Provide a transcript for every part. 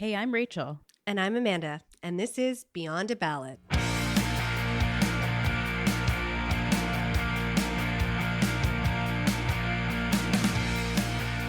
Hey, I'm Rachel. And I'm Amanda, and this is Beyond a Ballot.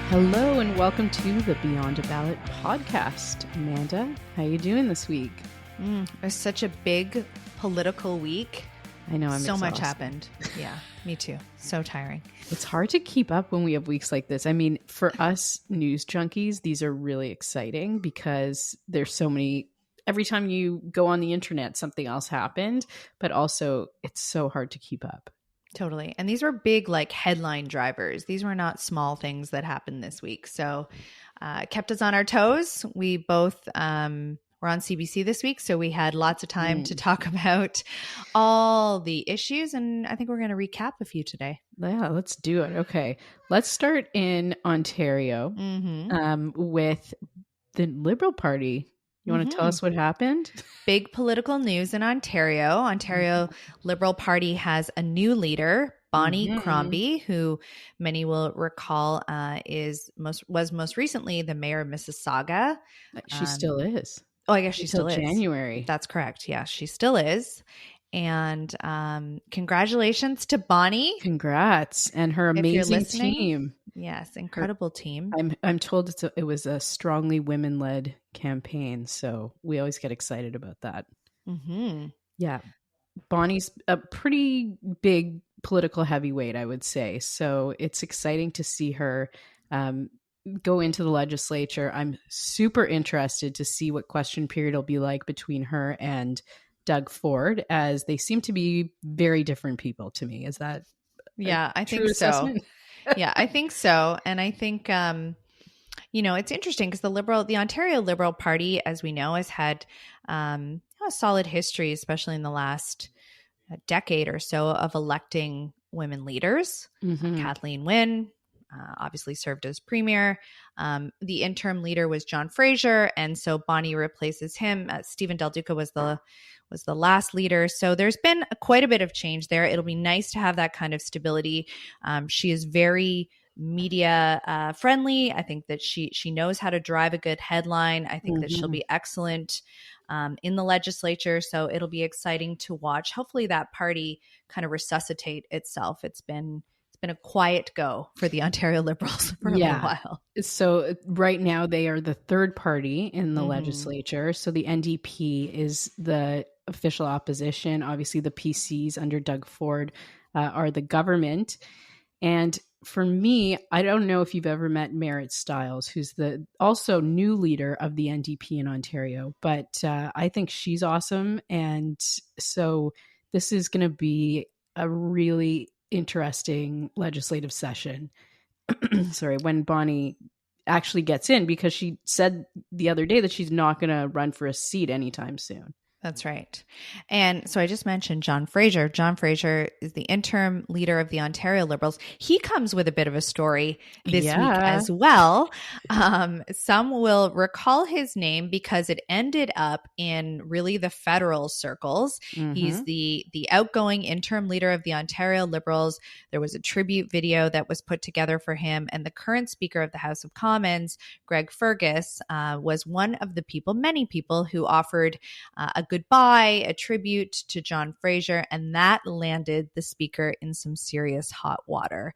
Hello and welcome to the Beyond a Ballot podcast. Amanda, how you doing this week? It was such a big political week. I know, I'm so exhausted. much happened. Yeah, me too. So tiring. It's hard to keep up when we have weeks like this. I mean, for us news junkies, these are really exciting because there's so many. Every time you go on the internet, something else happened, but also it's so hard to keep up. Totally. And these were big, like, headline drivers. These were not small things that happened this week. So kept us on our toes. We both were on CBC this week, so we had lots of time to talk about all the issues. And I think we're going to recap a few today. Yeah, let's do it. Okay. Let's start in Ontario with the Liberal Party. You want to tell us what happened? Big political news in Ontario. Ontario Liberal Party has a new leader, Bonnie Crombie, who many will recall was most recently the mayor of Mississauga. She still is. Oh, I guess she still is. January. That's correct. Yeah, she still is. And congratulations to Bonnie. Congrats. And her amazing team. Yes, incredible team. I'm told it was a strongly women-led campaign, so we always get excited about that. Yeah. Bonnie's a pretty big political heavyweight, I would say. So it's exciting to see her go into the legislature. I'm super interested to see what question period will be like between her and Doug Ford, as they seem to be very different people to me. Is that I think so. Yeah, I think so. And I think, it's interesting because the Ontario Liberal Party, as we know, has had a solid history, especially in the last decade or so, of electing women leaders. Kathleen Wynne obviously served as premier. The interim leader was John Fraser, and so Bonnie replaces him. Stephen Del Duca was the last leader. So there's been quite a bit of change there. It'll be nice to have that kind of stability. She is very media friendly. I think that she knows how to drive a good headline. I think that she'll be excellent in the legislature. So it'll be exciting to watch. Hopefully that party kind of resuscitate itself. It's been a quiet go for the Ontario Liberals for a little while. So right now they are the third party in the legislature. So the NDP is the official opposition. Obviously the PCs under Doug Ford are the government. And for me, I don't know if you've ever met Merritt Stiles, who's the also new leader of the NDP in Ontario, but I think she's awesome. And so this is going to be a really interesting legislative session. Sorry, when Bonnie actually gets in, because she said the other day that she's not going to run for a seat anytime soon. That's right. And so I just mentioned John Fraser. John Fraser is the interim leader of the Ontario Liberals. He comes with a bit of a story this week as well. Some will recall his name because it ended up in really the federal circles. He's the outgoing interim leader of the Ontario Liberals. There was a tribute video that was put together for him. And the current Speaker of the House of Commons, Greg Fergus, was one of the people, many people, who offered a goodbye, a tribute to John Fraser, and that landed the speaker in some serious hot water.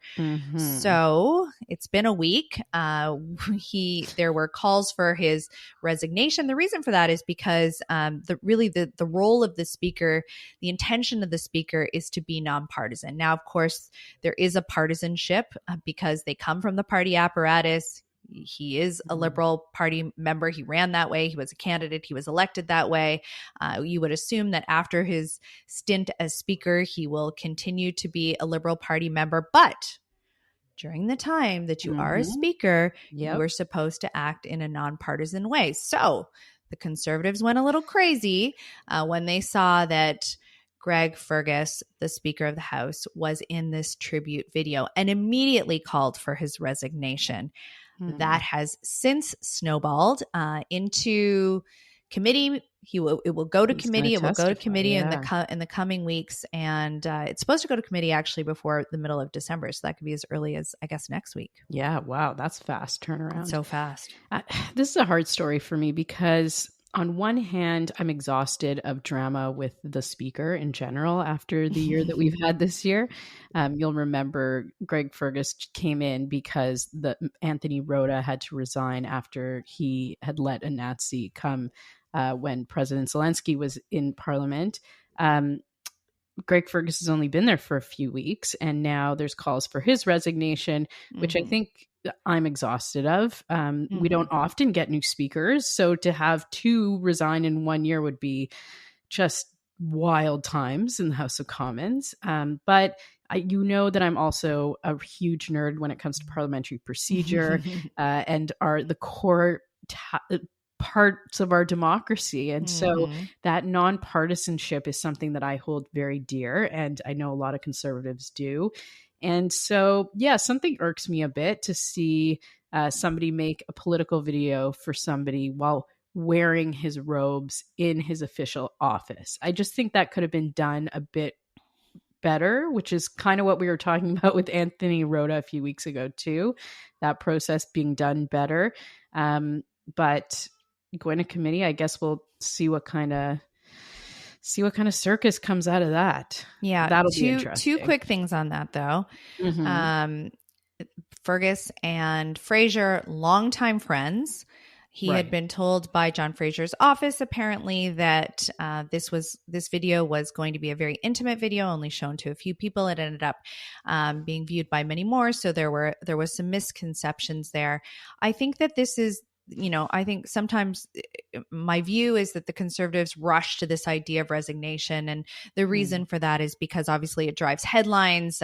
So it's been a week. There were calls for his resignation. The reason for that is because the role of the speaker, the intention of the speaker, is to be nonpartisan. Now, of course, there is a partisanship because they come from the party apparatus. He is a Liberal Party member. He ran that way. He was a candidate. He was elected that way. You would assume that after his stint as speaker, he will continue to be a Liberal Party member. But during the time that you are a speaker, you are supposed to act in a nonpartisan way. So the Conservatives went a little crazy when they saw that Greg Fergus, the Speaker of the House, was in this tribute video and immediately called for his resignation. That has since snowballed into committee. It will go to He's committee. It will go to testify, committee in yeah. the coming weeks, and it's supposed to go to committee actually before the middle of December. So that could be as early as, I guess, next week. Yeah, wow, that's fast turnaround. It's so fast. This is a hard story for me because on one hand, I'm exhausted of drama with the speaker in general after the year that we've had this year. You'll remember Greg Fergus came in because Anthony Rota had to resign after he had let a Nazi come when President Zelensky was in Parliament. Greg Fergus has only been there for a few weeks, and now there's calls for his resignation, which I think I'm exhausted of. We don't often get new speakers, so to have two resign in 1 year would be just wild times in the House of Commons. But you know that I'm also a huge nerd when it comes to parliamentary procedure and are the core parts of our democracy. And so that nonpartisanship is something that I hold very dear, and I know a lot of conservatives do. And so, yeah, something irks me a bit to see somebody make a political video for somebody while wearing his robes in his official office. I just think that could have been done a bit better, which is kind of what we were talking about with Anthony Rota a few weeks ago too, that process being done better. But going to committee, I guess we'll see what kind of circus comes out of that. Yeah. That'll be interesting. Two quick things on that though. Fergus and Fraser, longtime friends. He had been told by John Fraser's office apparently that this video was going to be a very intimate video, only shown to a few people. It ended up being viewed by many more, so there was some misconceptions there. I think that this is, I think sometimes my view is that the Conservatives rush to this idea of resignation. And the reason for that is because obviously it drives headlines.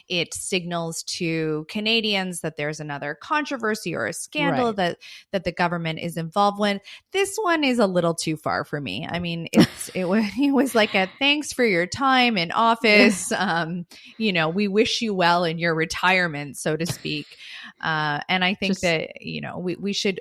It signals to Canadians that there's another controversy or a scandal that the government is involved with. This one is a little too far for me. I mean, it was like a thanks for your time in office. We wish you well in your retirement, so to speak. And I think that, we should,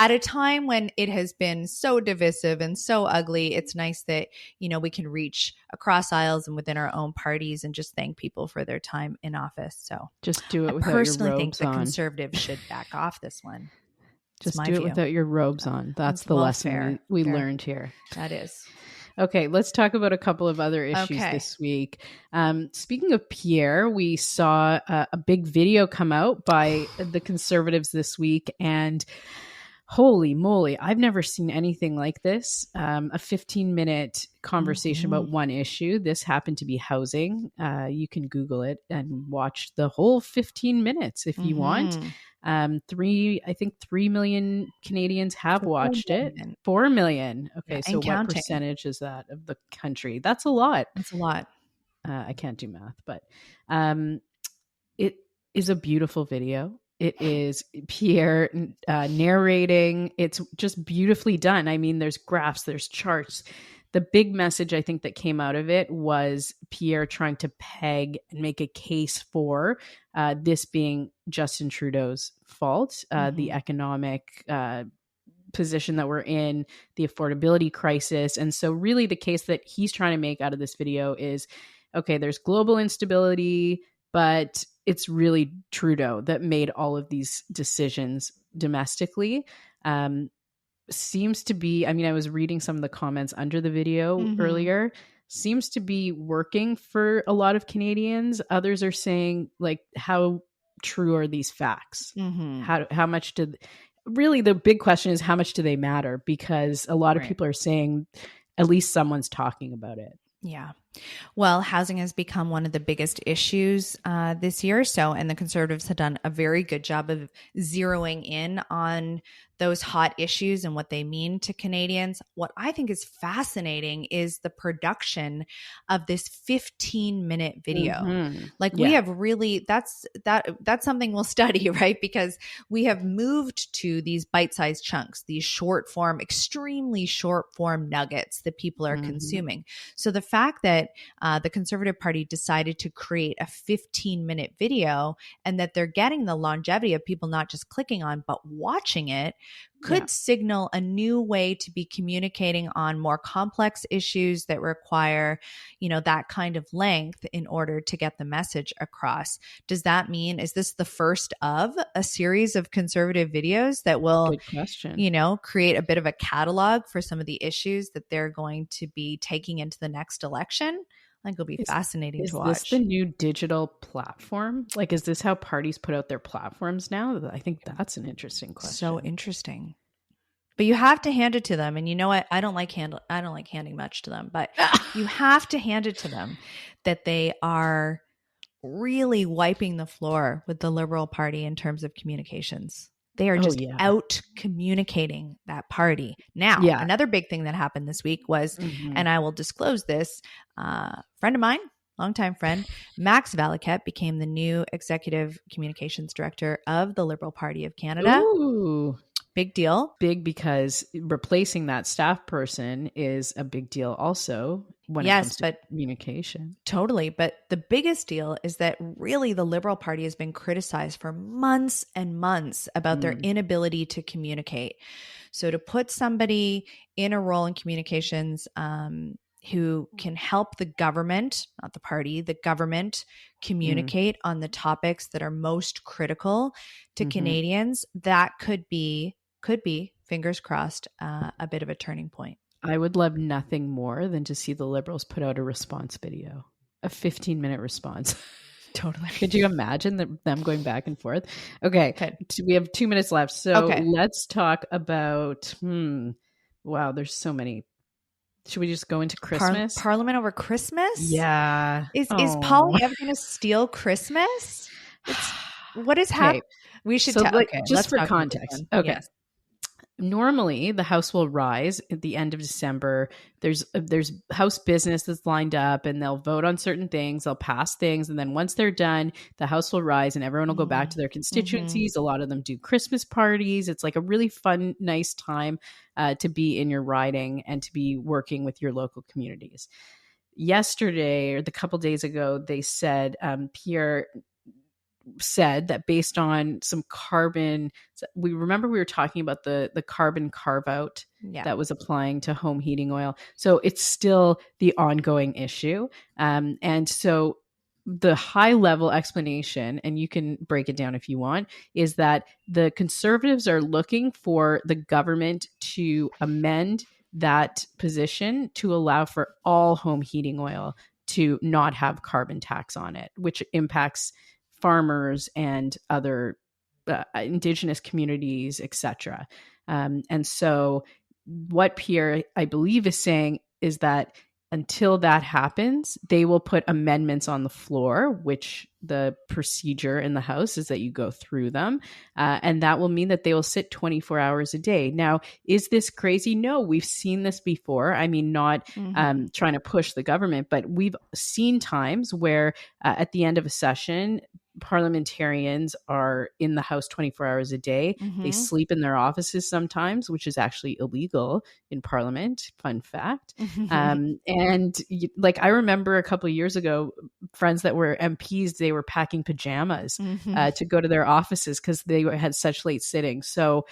at a time when it has been so divisive and so ugly, it's nice that, we can reach across aisles and within our own parties and just thank people for their time in office. So just do it without your robes on. I personally think the Conservatives should back off this one. Just do it without your robes on. That's the lesson we learned here. That is. Okay, let's talk about a couple of other issues this week. Speaking of Pierre, we saw a big video come out by the Conservatives this week, and holy moly, I've never seen anything like this. A 15-minute conversation about one issue. This happened to be housing. You can Google it and watch the whole 15 minutes if you want. 3 million Canadians have watched it. 4 million. Okay, so what percentage is that of the country? That's a lot. That's a lot. I can't do math, but it is a beautiful video. It is Pierre narrating. It's just beautifully done. I mean, there's graphs, there's charts. The big message I think that came out of it was Pierre trying to peg and make a case for this being Justin Trudeau's fault, the economic position that we're in, the affordability crisis. And so really the case that he's trying to make out of this video is, okay, there's global instability, but it's really Trudeau that made all of these decisions domestically. Seems to be, I mean, I was reading some of the comments under the video earlier, seems to be working for a lot of Canadians. Others are saying, like, how true are these facts? How much really the big question is, how much do they matter? Because a lot of people are saying at least someone's talking about it. Yeah. Well, housing has become one of the biggest issues this year or so, and the Conservatives have done a very good job of zeroing in on those hot issues and what they mean to Canadians. What I think is fascinating is the production of this 15-minute video. We have really, that's something we'll study, right? Because we have moved to these bite-sized chunks, these short form, extremely short form nuggets that people are consuming. So the fact that the Conservative Party decided to create a 15-minute video and that they're getting the longevity of people not just clicking on, but watching it, could signal a new way to be communicating on more complex issues that require, that kind of length in order to get the message across. Does that mean, is this the first of a series of conservative videos that will, good question, create a bit of a catalog for some of the issues that they're going to be taking into the next election? I think it'll be fascinating to watch. Is this the new digital platform? Like, is this how parties put out their platforms now? I think that's an interesting question. So interesting. But you have to hand it to them. And you know what? I don't like handing much to them, but you have to hand it to them that they are really wiping the floor with the Liberal Party in terms of communications. They are just out communicating that party. Now, another big thing that happened this week was, and I will disclose this, friend of mine, longtime friend, Max Valiquette, became the new executive communications director of the Liberal Party of Canada. Ooh. Big deal. Big, because replacing that staff person is a big deal also when it comes to communication. Totally. But the biggest deal is that really the Liberal Party has been criticized for months and months about their inability to communicate. So to put somebody in a role in communications who can help the government, not the party, the government communicate on the topics that are most critical to Canadians, that could be, fingers crossed, a bit of a turning point. I would love nothing more than to see the Liberals put out a response video, a 15-minute response. Totally. Could you imagine them going back and forth? Okay. We have 2 minutes left. So let's talk about, wow, there's so many. Should we just go into Christmas? Parliament over Christmas? Yeah. Is Polly ever going to steal Christmas? What is happening? We should tell. Just for context. Okay. Yes. Normally, the House will rise at the end of December. There's House business that's lined up, and they'll vote on certain things. They'll pass things, and then once they're done, the House will rise, and everyone will go back to their constituencies. A lot of them do Christmas parties. It's like a really fun, nice time to be in your riding and to be working with your local communities. Yesterday, or the couple days ago, they said Pierre said that based on some carbon, we were talking about the carbon carve out that was applying to home heating oil. So it's still the ongoing issue. And so the high level explanation, and you can break it down if you want, is that the Conservatives are looking for the government to amend that position to allow for all home heating oil to not have carbon tax on it, which impacts farmers and other Indigenous communities, etc. And so what Pierre, I believe, is saying is that until that happens, they will put amendments on the floor, which the procedure in the House is that you go through them. And that will mean that they will sit 24 hours a day. Now, is this crazy? No, we've seen this before. I mean, not trying to push the government, but we've seen times where at the end of a session, parliamentarians are in the House 24 hours a day. They sleep in their offices sometimes, which is actually illegal in Parliament. Fun fact. And I remember a couple of years ago, friends that were MPs, they were packing pajamas to go to their offices because they had such late sittings. So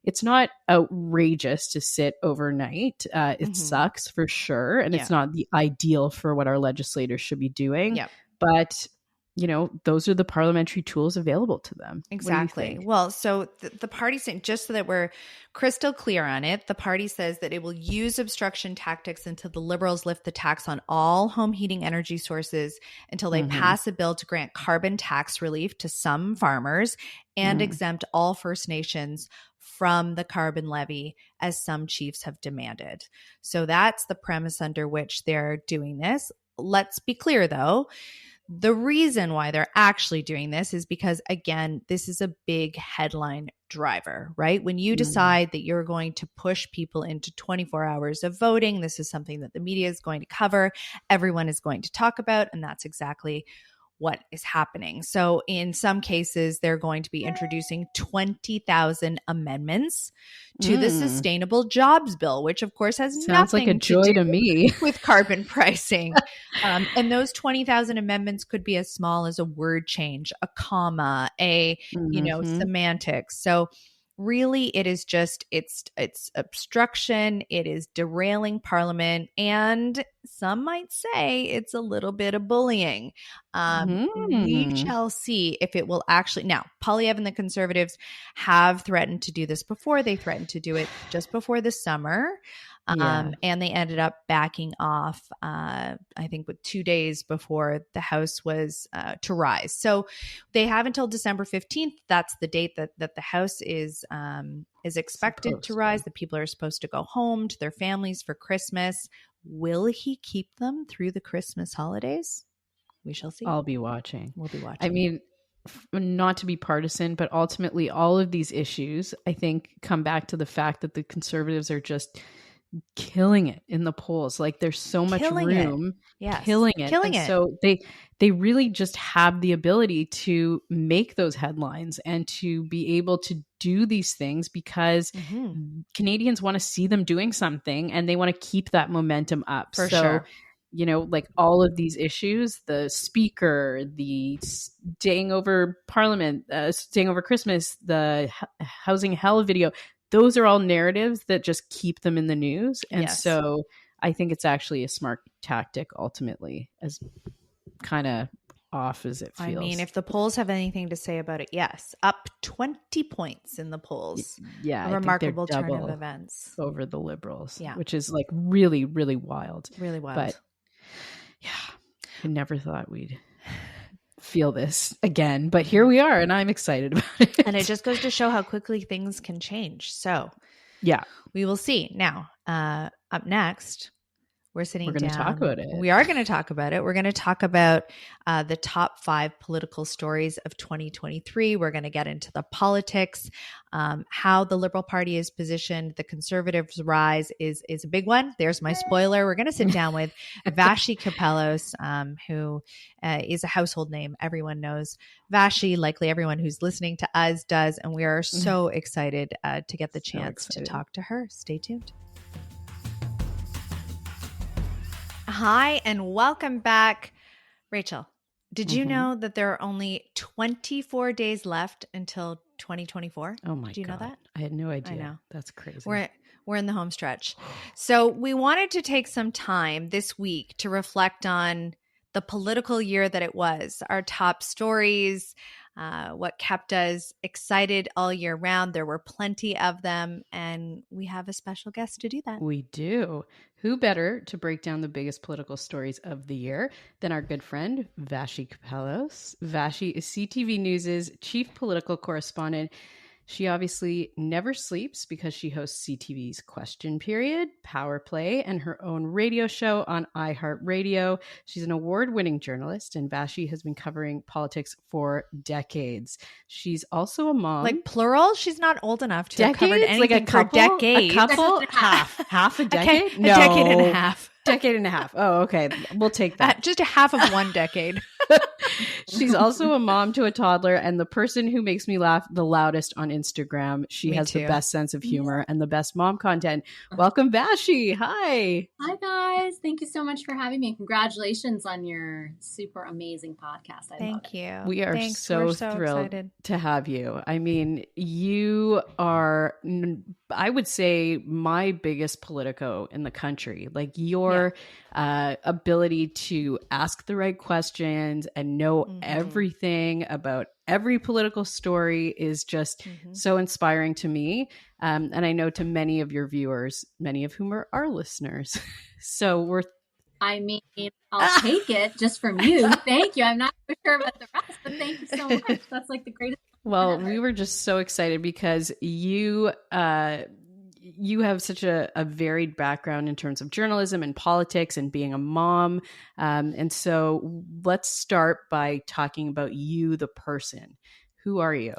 it's not outrageous to sit overnight. It sucks for sure. And it's not the ideal for what our legislators should be doing. But those are the parliamentary tools available to them. Exactly. Well, so the party, just so that we're crystal clear on it, the party says that it will use obstruction tactics until the Liberals lift the tax on all home heating energy sources until they pass a bill to grant carbon tax relief to some farmers and exempt all First Nations from the carbon levy, as some chiefs have demanded. So that's the premise under which they're doing this. Let's be clear, though. The reason why they're actually doing this is because, again, this is a big headline driver, right? When you decide that you're going to push people into 24 hours of voting, this is something that the media is going to cover, everyone is going to talk about, and that's exactly what is happening. So in some cases, they're going to be introducing 20,000 amendments to the Sustainable Jobs Bill, which of course has sounds nothing like a joy to me with carbon pricing. And those 20,000 amendments could be as small as a word change, a comma, semantics. So really, it is just it's obstruction. It is derailing Parliament, and some might say it's a little bit of bullying. We shall see if it will actually. Now, Polyev and the Conservatives have threatened to do this before. They threatened to do it just before the summer. And they ended up backing off, I think, with 2 days before the House was to rise. So they have until December 15th. That's the date that the House is expected to rise. The people are supposed to go home to their families for Christmas. Will he keep them through the Christmas holidays? We shall see. I'll be watching. We'll be watching. I mean, not to be partisan, but ultimately all of these issues, I think, come back to the fact that the Conservatives are just killing it in the polls. Like there's so much room, killing it. So they really just have the ability to make those headlines and to be able to do these things because Canadians want to see them doing something and they want to keep that momentum up. For sure. You know, like all of these issues, the speaker, the staying over Parliament, staying over Christmas, the housing hell video, those are all narratives that just keep them in the news. And so I think it's actually a smart tactic ultimately, as kind of off as it feels. I mean, if the polls have anything to say about it, yes. Up 20 points in the polls. Yeah. A remarkable turn of events. Over the Liberals, which is like really, really wild. Really wild. But yeah, I never thought we'd feel this again, but here we are and I'm excited about it. And it just goes to show how quickly things can change. So yeah, we will see. Now, up next, we're going to talk about it. We are going to talk about it. We're going to talk about the top 5 political stories of 2023. We're going to get into the politics, how the Liberal Party is positioned. The Conservatives' rise is a big one. There's my spoiler. We're going to sit down with Vassy Kapelos, who is a household name. Everyone knows Vassy. Likely everyone who's listening to us does. And we are so excited to get the chance to talk to her. Stay tuned. Hi, and welcome back. Rachel, did you know that there are only 24 days left until 2024? Oh my God. Did you know that? I had no idea. I know. That's crazy. We're in the home stretch. So we wanted to take some time this week to reflect on the political year that it was, our top stories, what kept us excited all year round. There were plenty of them, and we have a special guest to do that. We do. Who better to break down the biggest political stories of the year than our good friend, Vassy Kapelos. Vassy is CTV News' chief political correspondent. She obviously never sleeps because she hosts CTV's Question Period, Power Play, and her own radio show on iHeartRadio. She's an award-winning journalist, and Vassy has been covering politics for decades. She's also a mom. Like plural? She's not old enough to have covered anything like a couple, for decades. A couple? Half a decade? No. A decade and a half. Decade and a half. Oh, okay. We'll take that. Just a half of one decade. She's also a mom to a toddler and the person who makes me laugh the loudest on Instagram. She has the best sense of humor and the best mom content. Welcome, Vassy. Hi. Hi, guys. Thank you so much for having me. And congratulations on your super amazing podcast. Thank you. We are so thrilled excited to have you. I mean, you are, I would say, my biggest politico in the country. Like your ability to ask the right questions and know everything about every political story is just so inspiring to me. And I know to many of your viewers, many of whom are our listeners. So I'll take it just from you. Thank you. I'm not sure about the rest, but thank you so much. That's like the greatest. Well, we were just so excited because you have such a varied background in terms of journalism and politics and being a mom. And so let's start by talking about you, the person. Who are you?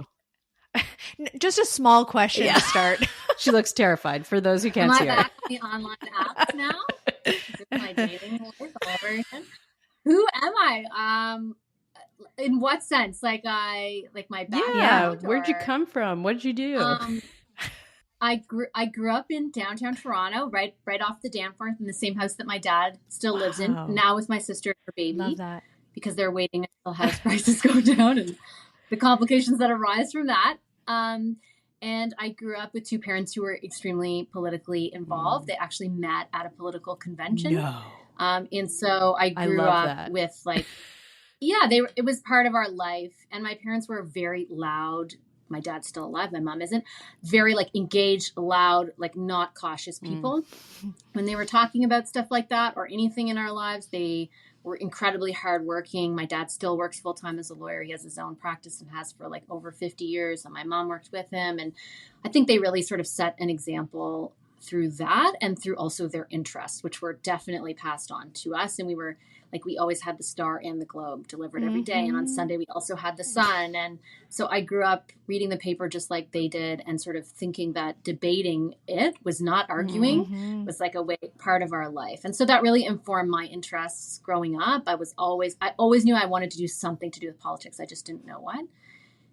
Just a small question to start. She looks terrified for those who can't see her. Am I back on the online apps now? Is this my dating life all over again? Who am I? In what sense? Like my background? Yeah. Where'd you come from? What did you do? I grew up in downtown Toronto, right off the Danforth, in the same house that my dad still lives in. Now with my sister and her baby. Love that. Because they're waiting until house prices go down and the complications that arise from that. And I grew up with two parents who were extremely politically involved. They actually met at a political convention. No. And so I grew up with like, it was part of our life. And my parents were very loud. My dad's still alive. My mom isn't. Very like engaged, loud, like not cautious people. When they were talking about stuff like that or anything in our lives, they were incredibly hardworking. My dad still works full time as a lawyer. He has his own practice and has for like over 50 years. And my mom worked with him. And I think they really sort of set an example through that and through also their interests, which were definitely passed on to us. And we always had the Star and the Globe delivered every day. And on Sunday, we also had the Sun. And so I grew up reading the paper just like they did and sort of thinking that debating it was not arguing, was like part of our life. And so that really informed my interests growing up. I always knew I wanted to do something to do with politics. I just didn't know what.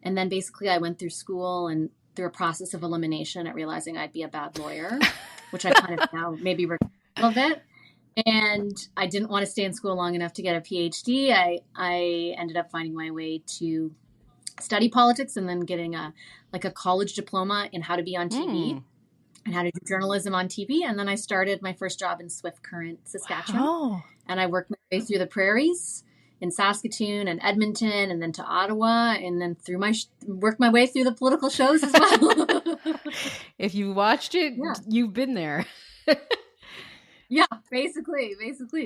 And then basically I went through school and through a process of elimination at realizing I'd be a bad lawyer, which I kind of now maybe regret a little bit. And I didn't want to stay in school long enough to get a PhD. I ended up finding my way to study politics and then getting a college diploma in how to be on TV and how to do journalism on TV. And then I started my first job in Swift Current, Saskatchewan. Wow. And I worked my way through the prairies in Saskatoon and Edmonton and then to Ottawa and then worked my way through the political shows as well. If you watched it, you've been there. Yeah, basically.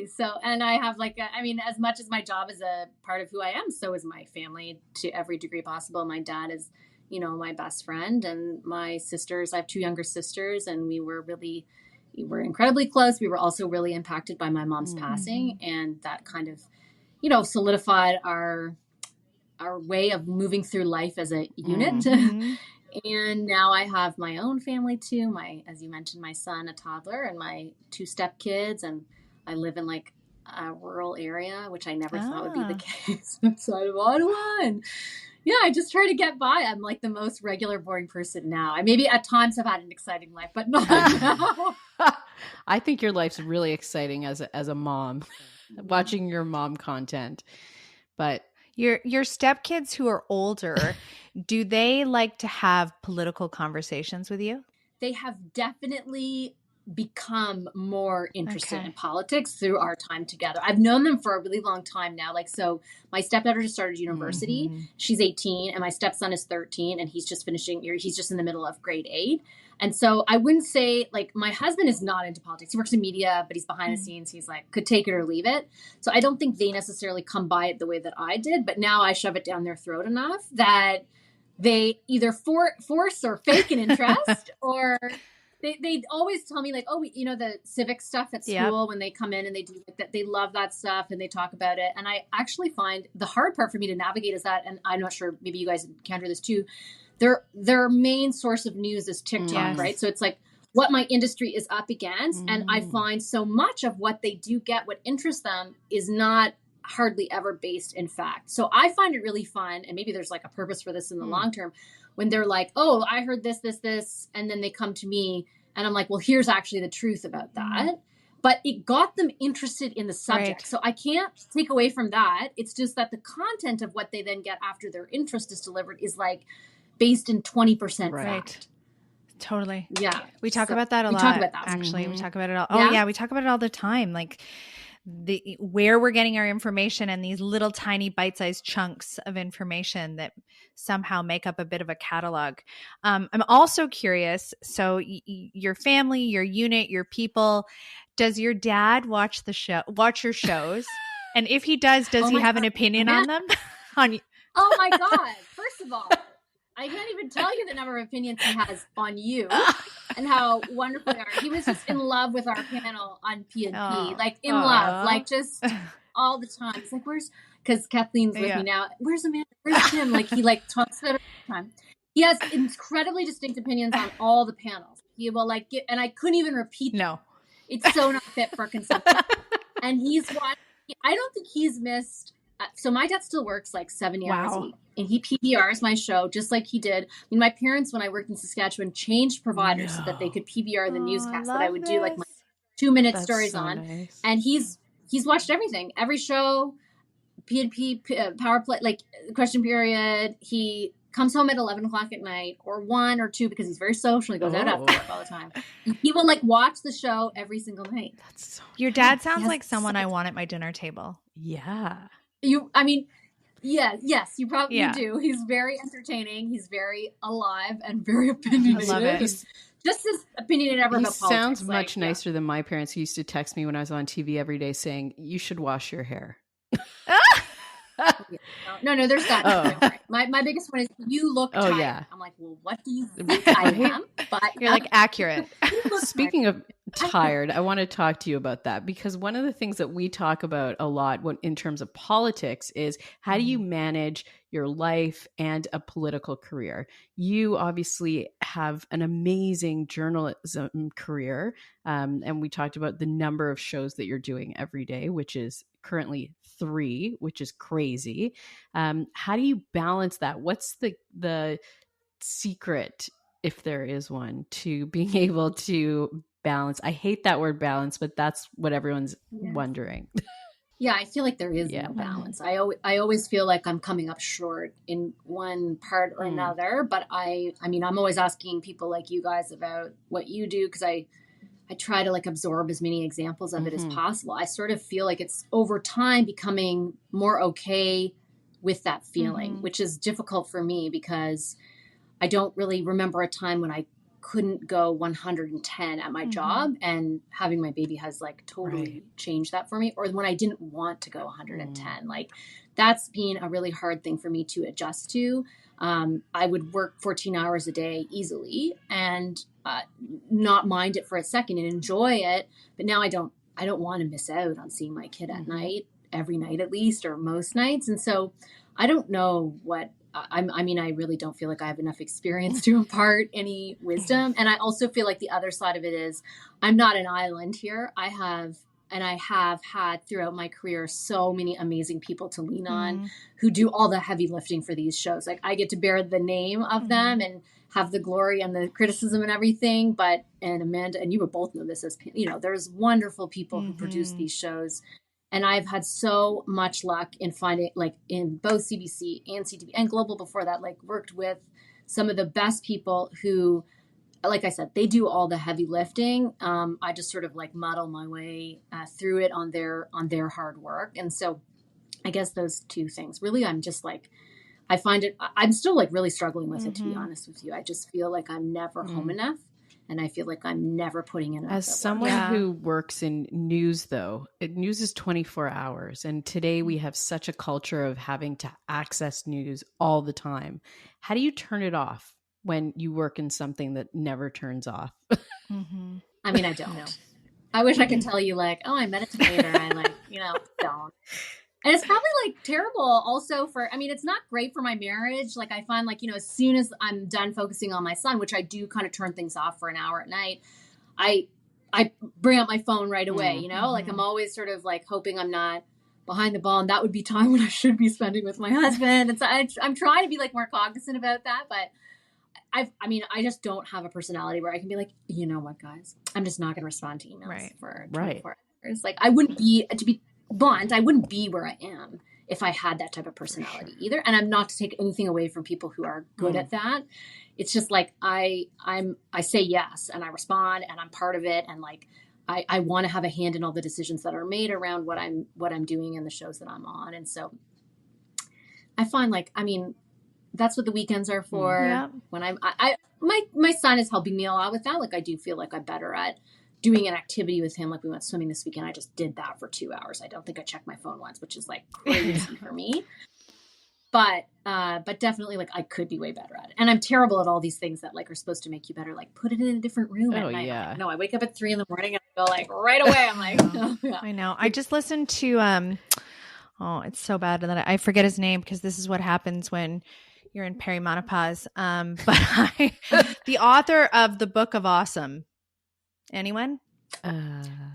So, and I have as much as my job is a part of who I am, so is my family to every degree possible. My dad is, my best friend, and my sisters, I have two younger sisters, and we were incredibly close. We were also really impacted by my mom's passing, and that kind of, solidified our way of moving through life as a unit. And now I have my own family too. As you mentioned, my son, a toddler, and my two stepkids. And I live in like a rural area, which I never thought would be the case outside of Ottawa. And I just try to get by. I'm like the most regular, boring person now. I maybe at times have had an exciting life, but not now. I think your life's really exciting as a mom, watching your mom content. But your stepkids who are older, do they like to have political conversations with you? They have definitely become more interested in politics through our time together. I've known them for a really long time now. So my stepdaughter just started university. She's 18 and my stepson is 13 and he's just in the middle of grade 8. And so I wouldn't say my husband is not into politics. He works in media, but he's behind the scenes. He's could take it or leave it. So I don't think they necessarily come by it the way that I did, but now I shove it down their throat enough that they either force or fake an interest or they always tell me the civic stuff at school when they come in and they do that. They love that stuff and they talk about it. And I actually find the hard part for me to navigate is that, and I'm not sure, maybe you guys encounter this too, their main source of news is TikTok, right? So it's what my industry is up against. And I find so much of what they do get, what interests them is not hardly ever based in fact. So I find it really fun. And maybe there's a purpose for this in the long term when they're oh, I heard this. And then they come to me and I'm well, here's actually the truth about that. But it got them interested in the subject. Right. So I can't take away from that. It's just that the content of what they then get after their interest is delivered is based in 20% fact. Totally. Yeah. We talk about that a lot. We talk about that. Actually, we talk about it all. Oh yeah, we talk about it all the time. Where we're getting our information and these little tiny bite-sized chunks of information that somehow make up a bit of a catalog. I'm also curious. So your family, your unit, your people, does your dad watch your shows? And if he does he have an opinion on them? Oh my God. First of all, I can't even tell you the number of opinions he has on you and how wonderful they are. He was just in love with our panel on PNP, in love, just all the time. It's because Kathleen's with me now. Where's Amanda? Where's Tim? He talks about it all the time. He has incredibly distinct opinions on all the panels. He will and I couldn't even repeat them. No. It's so not fit for consumption. And I don't think he's missed. So my dad still works 70 hours a week. And he PBRs my show just like he did. My parents, when I worked in Saskatchewan, changed providers so that they could PBR the newscast that I would do my 2-minute stories on. Nice. And he's watched everything, every show, PNP, power play, question period. He comes home at 11 o'clock at night or 1 or 2 because he's very social. He goes out after work all the time. He will like watch the show every single night. That's so Your dad sounds like someone I want at my dinner table. Yeah. Yes, you probably do. He's very entertaining. He's very alive and very opinionated. I love it. He's just as opinionated ever about politics. Sounds much nicer than my parents who used to text me when I was on TV every day saying, "You should wash your hair." No, there's that. Oh. My biggest one is you look tired. Yeah. I'm like, well, what do you think I am? But you're like accurate. Speaking of tired, I want to talk to you about that because one of the things that we talk about a lot in terms of politics is how do you manage your life and a political career? You obviously have an amazing journalism career. And we talked about the number of shows that you're doing every day, which is currently 3, which is crazy. How do you balance that? What's the secret, if there is one, to being able to balance? I hate that word balance, but that's what everyone's wondering. Yeah, I feel like there is no balance. I always feel like I'm coming up short in one part or another. But I'm always asking people like you guys about what you do because I try to like absorb as many examples of it as possible. I sort of feel like it's over time becoming more okay with that feeling, which is difficult for me because I don't really remember a time when I couldn't go 110 at my job, and having my baby has like totally changed that for me. Or when I didn't want to go 110, like that's been a really hard thing for me to adjust to. I would work 14 hours a day easily and not mind it for a second and enjoy it. But now I don't want to miss out on seeing my kid at night, every night at least, or most nights. And so I don't know what I really don't feel like I have enough experience to impart any wisdom. And I also feel like the other side of it is I'm not an island here. I have had throughout my career so many amazing people to lean on who do all the heavy lifting for these shows. Like I get to bear the name of them and have the glory and the criticism and everything. And Amanda, and you would both know this, as there's wonderful people who produce these shows. And I've had so much luck in finding, like in both CBC and CTV and Global before that, like worked with some of the best people who, like I said, they do all the heavy lifting. I just sort of like muddle my way through it on their hard work. And so I guess those two things really, I'm just like, I find it, I'm still like really struggling with it, to be honest with you. I just feel like I'm never home enough. And I feel like I'm never putting in enough. As someone who works in news, though, news is 24 hours. And today we have such a culture of having to access news all the time. How do you turn it off when you work in something that never turns off? I mean, I don't know. I wish I could tell you like, oh, I meditate or I like, don't. And it's probably like terrible also it's not great for my marriage. Like I find like, as soon as I'm done focusing on my son, which I do kind of turn things off for an hour at night, I bring up my phone right away, like I'm always sort of like hoping I'm not behind the ball, and that would be time when I should be spending with my husband. And so I'm trying to be like more cognizant about that, but I just don't have a personality where I can be like, you know what, guys, I'm just not going to respond to emails for 24 hours. Like I wouldn't be, to be blunt, I wouldn't be where I am if I had that type of personality either. And I'm not to take anything away from people who are good at that. It's just like I say yes and I respond and I'm part of it, and like I want to have a hand in all the decisions that are made around what I'm doing and the shows that I'm on. And so I find like, that's what the weekends are for. When my son is helping me a lot with that. Like I do feel like I'm better at doing an activity with him. Like we went swimming this weekend. I just did that for 2 hours. I don't think I checked my phone once, which is like crazy for me. But definitely like I could be way better at it. And I'm terrible at all these things that like are supposed to make you better. Like put it in a different room at night. Yeah. No, I wake up at 3 a.m. and I go like right away. I'm like, oh, yeah. I know. I just listened to, it's so bad that I forget his name because this is what happens when you're in perimenopause. But the author of the Book of Awesome. Anyone?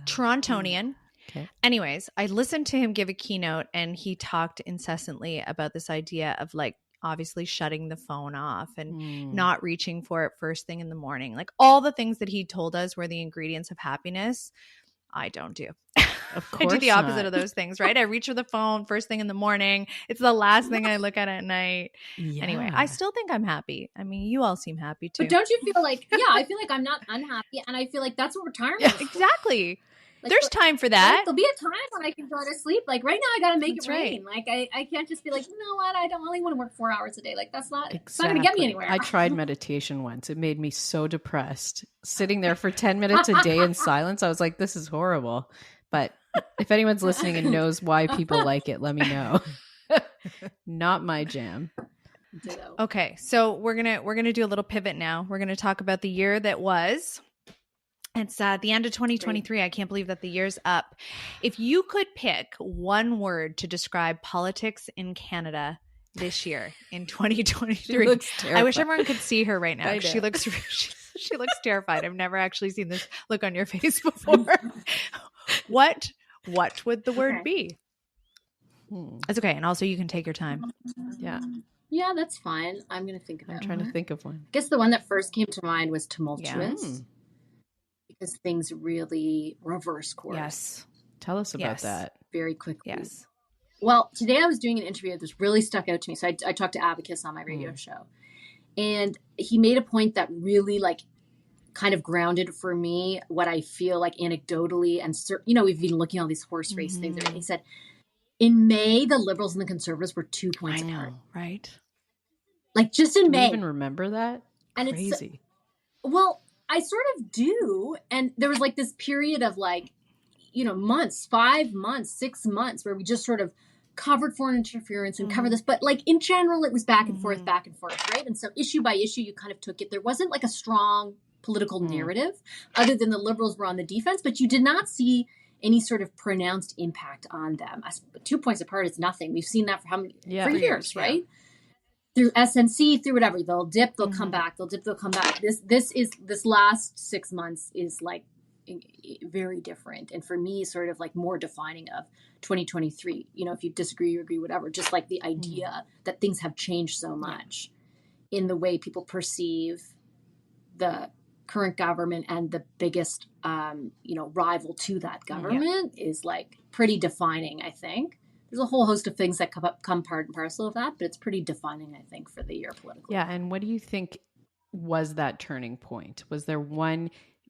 Torontonian. Okay. Anyways, I listened to him give a keynote and he talked incessantly about this idea of like obviously shutting the phone off and not reaching for it first thing in the morning. Like all the things that he told us were the ingredients of happiness, I don't do. Of course I do the opposite not. of those things, right? I reach for the phone first thing in the morning. It's the last thing I look at night. Yeah. Anyway, I still think I'm happy. I mean, you all seem happy too. But don't you feel like, I feel like I'm not unhappy. And I feel like that's what retirement is. Exactly. Like, there's time for that. There'll be a time when I can go to sleep. Like right now, I got to make That's it rain. right. Like I can't just be like, you know what? I don't only want to work 4 hours a day. Like it's not going to get Exactly. me anywhere. I tried meditation once. It made me so depressed. Sitting there for 10 minutes a day in silence, I was like, this is horrible. But if anyone's listening and knows why people like it, let me know. Not my jam. Ditto. Okay, so we're gonna do a little pivot now. We're gonna talk about the year that was. It's the end of 2023. I can't believe that the year's up. If you could pick one word to describe politics in Canada this year in 2023, I wish everyone could see her right now. She looks terrified. I've never actually seen this look on your face before. What would the word be? That's okay, and also you can take your time. Yeah, that's fine. I'm going to think about it. I'm trying to think of one. I guess the one that first came to mind was tumultuous. Yeah. Because things really reverse course. Yes. Tell us about that. Very quickly. Yes. Well, today I was doing an interview that really stuck out to me. So I talked to Abacus on my radio show. And he made a point that really kind of grounded for me what I feel like anecdotally. And, we've been looking at all these horse race things. And he said, in May, the Liberals and the Conservatives were 2 points apart. Right? Like just in May. Do you even remember that? And Crazy. Well, I sort of do. And there was this period of months, 5 months, 6 months where we just sort of covered foreign interference and covered this. But in general, it was back and forth, right? And so issue by issue, you kind of took it. There wasn't a strong political narrative other than the Liberals were on the defense, but you did not see any sort of pronounced impact on them. 2 points apart is nothing. We've seen that for years, right? Through SNC, through whatever, they'll dip, they'll come back, they'll dip, they'll come back. This last 6 months is very different, and for me, sort of more defining of 2023. If you disagree, you agree, whatever. Just the idea that things have changed so much in the way people perceive the current government and the biggest, rival to that government is pretty defining, I think. There's a whole host of things that come part and parcel of that, but it's pretty defining, I think, for the year politically. Yeah. And what do you think was that turning point? Was there one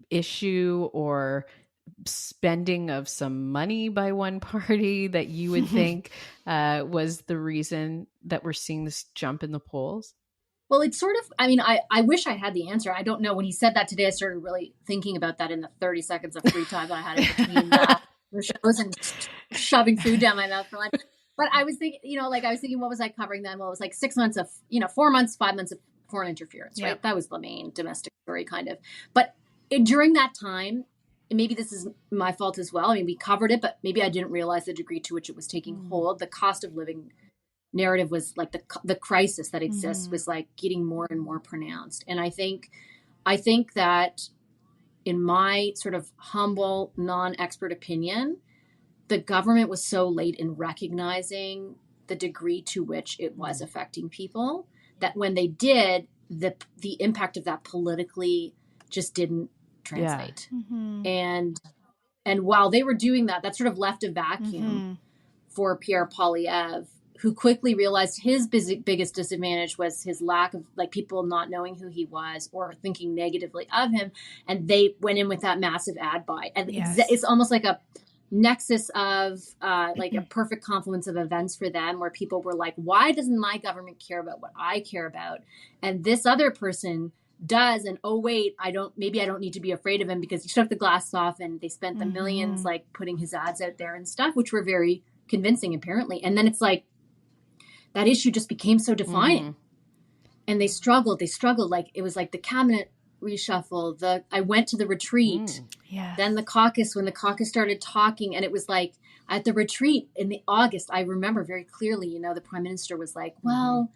issue or spending of some money by one party that you would think was the reason that we're seeing this jump in the polls? Well, it's sort of, I wish I had the answer. I don't know. When he said that today, I started really thinking about that in the 30 seconds of free time that I had in between the shows and shoving food down my mouth for lunch. But I was thinking, what was I covering then? Well, it was 6 months of, 4 months, 5 months of foreign interference, right? That was the main domestic story kind of. But during that time, and maybe this is my fault as well. We covered it, but maybe I didn't realize the degree to which it was taking hold. The cost of living narrative was the crisis that exists was getting more and more pronounced. And I think that in my sort of humble, non-expert opinion, the government was so late in recognizing the degree to which it was affecting people that when they did, the impact of that politically just didn't translate. And while they were doing that, that sort of left a vacuum for Pierre Poilievre, who quickly realized his biggest disadvantage was his lack of people not knowing who he was or thinking negatively of him. And they went in with that massive ad buy. And it's almost like a nexus of a perfect confluence of events for them, where people were like, why doesn't my government care about what I care about? And this other person does. And oh, wait, maybe I don't need to be afraid of him because he took the glass off and they spent the millions putting his ads out there and stuff, which were very convincing apparently. And then it's that issue just became so defining and they struggled. It was the cabinet reshuffle. I went to the retreat, then the caucus, when the caucus started talking, and it was at the retreat in the August, I remember very clearly, the prime minister was well,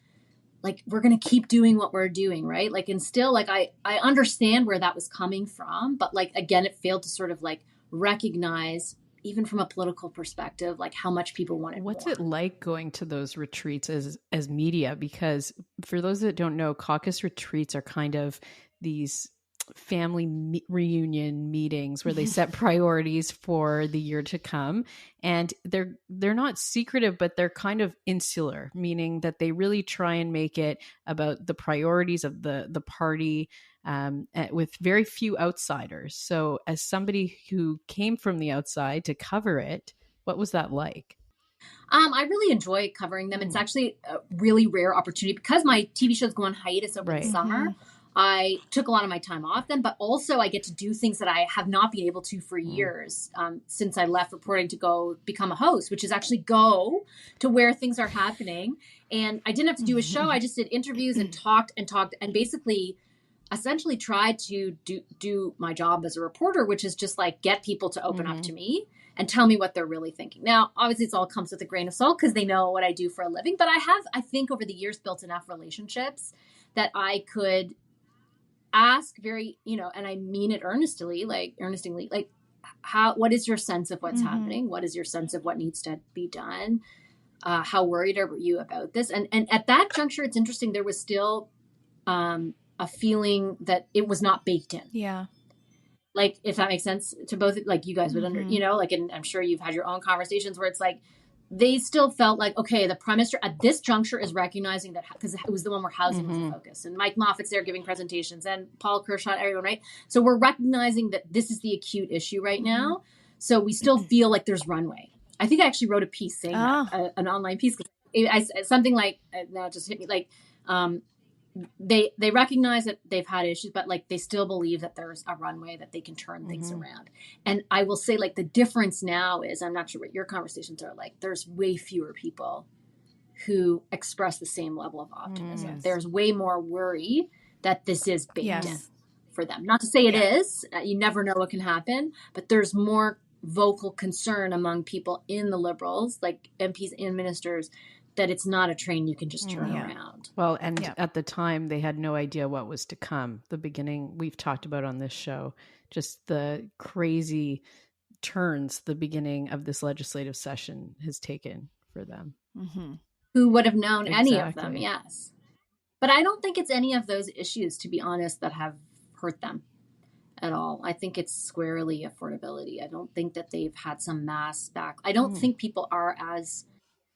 we're going to keep doing what we're doing. Right. And still I understand where that was coming from, but again, it failed to sort of recognize, even from a political perspective, how much people wanted. What's more. it like going to those retreats as media? Because for those that don't know, caucus retreats are kind of these family reunion meetings where they set priorities for the year to come. And they're not secretive, but they're kind of insular, meaning that they really try and make it about the priorities of the party, with very few outsiders. So as somebody who came from the outside to cover it, what was that like? I really enjoy covering them. It's actually a really rare opportunity because my TV shows go on hiatus over the summer. I took a lot of my time off them, but also I get to do things that I have not been able to for years since I left reporting to go become a host, which is actually go to where things are happening. And I didn't have to do a show. I just did interviews and talked and basically essentially tried to do my job as a reporter, which is just like get people to open up to me and tell me what they're really thinking. Now, obviously, it all comes with a grain of salt because they know what I do for a living. But I think, over the years, built enough relationships that I could ask very, and I mean it earnestly, like, what is your sense of what's happening? What is your sense of what needs to be done? How worried are you about this? And at that juncture, it's interesting. There was still a feeling that it was not baked in. Yeah. Like, if that makes sense to both, like you guys would and I'm sure you've had your own conversations where it's like, they still felt like, okay, the Prime Minister at this juncture is recognizing that, because it was the one where housing was the focus, and Mike Moffat's there giving presentations, and Paul Kershaw, everyone, right? So we're recognizing that this is the acute issue right now. So we still feel like there's runway. I think I actually wrote a piece saying that, an online piece. Something like, now it just hit me, like, they recognize that they've had issues, but like they still believe that there's a runway that they can turn things around. And I will say, like, the difference now is, I'm not sure what your conversations are like, there's way fewer people who express the same level of optimism. There's way more worry that this is baked in for them. Not to say it is, you never know what can happen, but there's more vocal concern among people in the Liberals, like MPs and ministers, that it's not a train you can just turn around. Well, and at the time, they had no idea what was to come. The beginning, we've talked about on this show, just the crazy turns the beginning of this legislative session has taken for them. Who would have known any of them? Yes. But I don't think it's any of those issues, to be honest, that have hurt them at all. I think it's squarely affordability. I don't think that they've had some mass back. I don't think people are as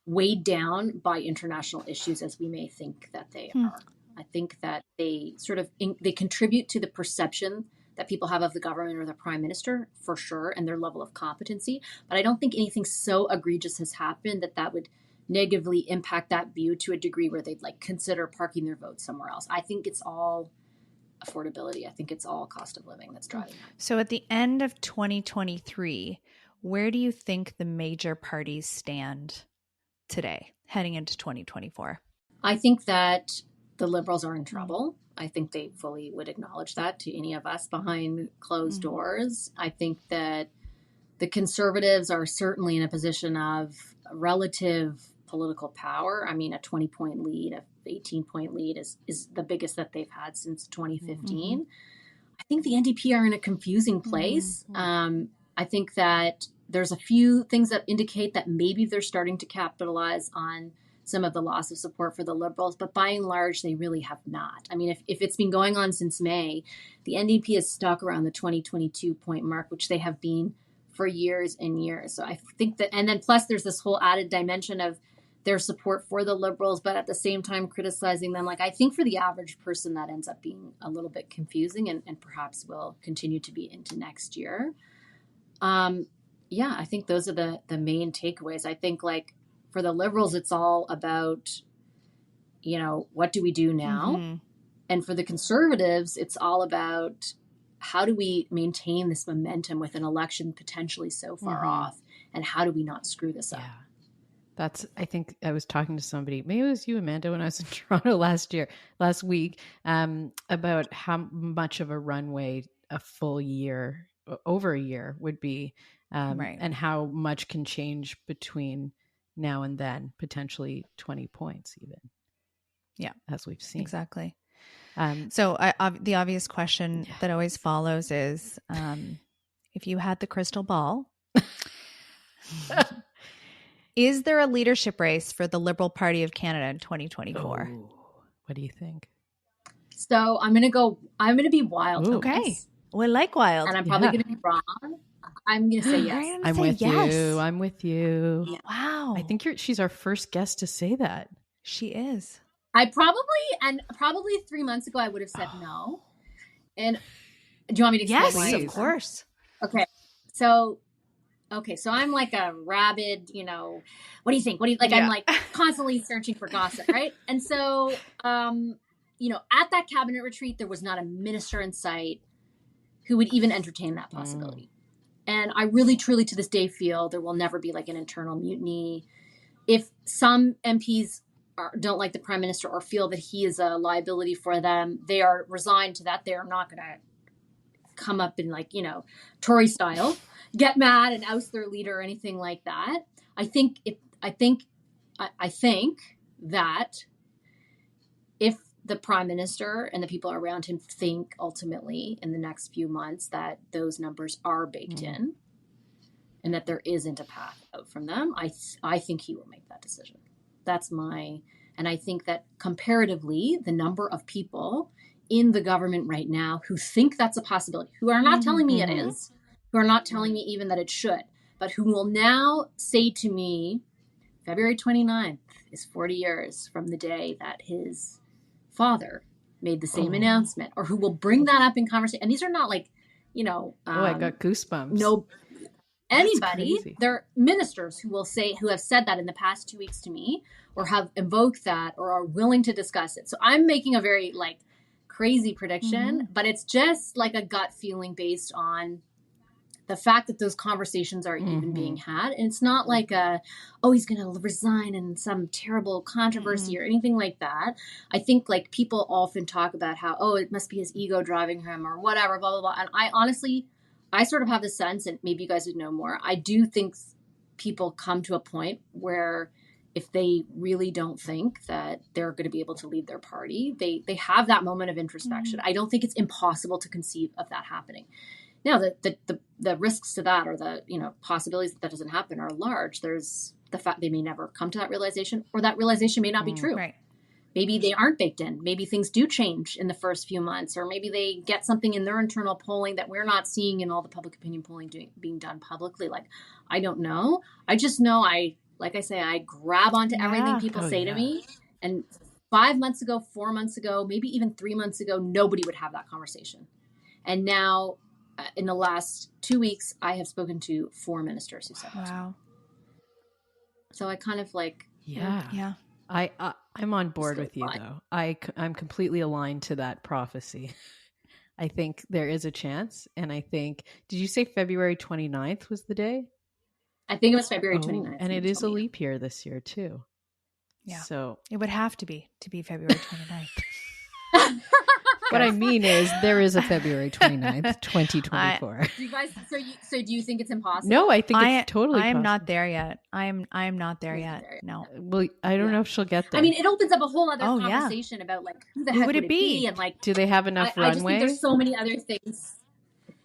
weighed down by international issues as we may think that they are. I think that they sort of they contribute to the perception that people have of the government or the Prime Minister, for sure, and their level of competency. But I don't think anything so egregious has happened that would negatively impact that view to a degree where they'd like consider parking their vote somewhere else. I think it's all affordability. I think it's all cost of living that's driving that. So at the end of 2023, where do you think the major parties stand today, heading into 2024? I think that the Liberals are in trouble. I think they fully would acknowledge that to any of us behind closed doors. I think that the Conservatives are certainly in a position of relative political power. I mean, a 20-point lead, a 18-point lead is the biggest that they've had since 2015. I think the NDP are in a confusing place. I think that there's a few things that indicate that maybe they're starting to capitalize on some of the loss of support for the Liberals, but by and large, they really have not. I mean, if it's been going on since May, the NDP is stuck around the 2022 point mark, which they have been for years and years. So I think that, and then plus there's this whole added dimension of their support for the Liberals, but at the same time criticizing them. Like, I think for the average person that ends up being a little bit confusing and perhaps will continue to be into next year. I think those are the main takeaways. I think, like, for the Liberals, it's all about, what do we do now? And for the Conservatives, it's all about how do we maintain this momentum with an election potentially so far off, and how do we not screw this up? I think I was talking to somebody, maybe it was you, Amanda, when I was in Toronto last week, about how much of a runway a full year, over a year would be, and how much can change between now and then, potentially 20 points even. Yeah, as we've seen. Exactly. So the obvious question that always follows is, if you had the crystal ball, is there a leadership race for the Liberal Party of Canada in 2024? Oh, what do you think? So I'm going to be wild. Ooh. Okay. We like wild. And I'm probably going to be wrong. I'm going to say yes. I'm with you. I'm with you. Yeah. Wow. I think she's our first guest to say that. She is. I probably 3 months ago, I would have said no. And do you want me to explain? Yes, of course. Okay. So I'm like a rabid, what do you think? I'm like constantly searching for gossip, right? And so, at that cabinet retreat, there was not a minister in sight who would even entertain that possibility. And I really, truly to this day feel there will never be like an internal mutiny. If some MPs don't like the prime minister or feel that he is a liability for them, they are resigned to that. They are not going to come up in like, Tory style, get mad and oust their leader or anything like that. I think that if the prime minister and the people around him think ultimately in the next few months that those numbers are baked in and that there isn't a path out from them, I think he will make that decision. And I think that comparatively, the number of people in the government right now who think that's a possibility, who are not telling me it is, who are not telling me even that it should, but who will now say to me, February 29th is 40 years from the day that his father made the same announcement, or who will bring that up in conversation. And these are not like, I got goosebumps. No, anybody. They're ministers who have said that in the past 2 weeks to me, or have invoked that, or are willing to discuss it. So I'm making a very like crazy prediction, but it's just like a gut feeling based on the fact that those conversations are even being had. And it's not like he's going to resign in some terrible controversy or anything like that. I think like people often talk about how, it must be his ego driving him or whatever, blah, blah, blah. And I honestly, I sort of have the sense, and maybe you guys would know more, I do think people come to a point where if they really don't think that they're going to be able to lead their party, they have that moment of introspection. I don't think it's impossible to conceive of that happening. Now, the risks to that, or the possibilities that doesn't happen, are large. There's the fact they may never come to that realization, or that realization may not be true. Right. Maybe they aren't baked in. Maybe things do change in the first few months, or maybe they get something in their internal polling that we're not seeing in all the public opinion polling being done publicly. Like, I don't know. I just know I grab onto everything people say to me. And 5 months ago, 4 months ago, maybe even 3 months ago, nobody would have that conversation. And now, in the last 2 weeks, I have spoken to 4 ministers who said that. Wow. So I kind of like... Yeah. I'm on board with you, though. I'm completely aligned to that prophecy. I think there is a chance. And I think, did you say February 29th was the day? I think it was February 29th. And it is a leap year this year, too. Yeah. So it would have to be February 29th. What I mean is there is a February 29th, 2024. Do you guys, so do you think it's impossible? No, I think it's totally I am possible. not there yet. I am not there yet. No. Well, I don't know if she'll get there. I mean, it opens up a whole other conversation about like who the heck would it be? And like, do they have enough runway? I just think there's so many other things.